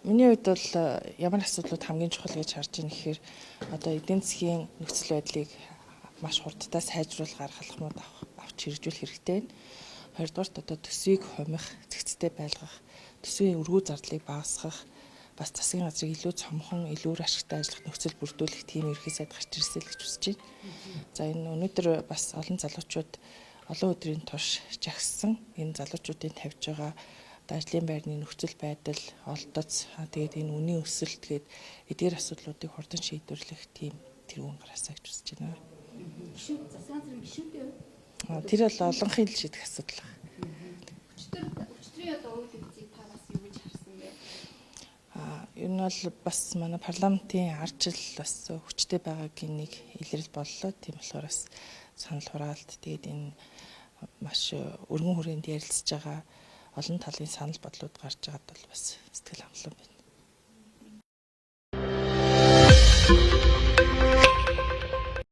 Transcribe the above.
Миний хувьд бол ямар асуудлууд хамгийн чухал гэж харж байна гэхээр одоо эдийн засгийн нөхцөл байдлыг маш хурдтай сайжруулах арга халахмууд авч хэрэгжүүлэх хэрэгтэй байна. Хоёрдугаарт одоо төсвийг хумих, цэгцтэй байлгах, төсвийн өргүү зардлыг багасгах, бас засгийн газрыг илүү цомхон, илүү ашигтай ажиллах нөхцөл бүрдүүлэх тийм ерхий сайд гарч ирсэй л гэж үзэж байна. За энэ өнөөдөр бас олон залуучууд олон өдрийн турш жагссан энэ залуучуудын тавьж байгаа ажлын байрны нөхцөл байдал, олдоц, тэгээд энэ үнийн өсөлт гээд эдгээр асуудлуудыг хурдан шийдвэрлэх тийм тэргүүн гараасаа гэж үзэж байна. Гишүүд засгийн газрын гишүүдийн хувьд тэр бол олонхын л шийдэх асуудал байна. Өчтөрийн одоо үйл явцыг та бас юу гэж харсан бэ? Энэ бол бас манай парламентын арчил бас хүчтэй байгаагийн нэг илрэл боллоо. Тийм болохоор бас санал хураалт тэгээд энэ маш өргөн хүрээнд ярилцж байгаа олон талын санал бодлууд гарч байгаад бол бас сэтгэл хангалуун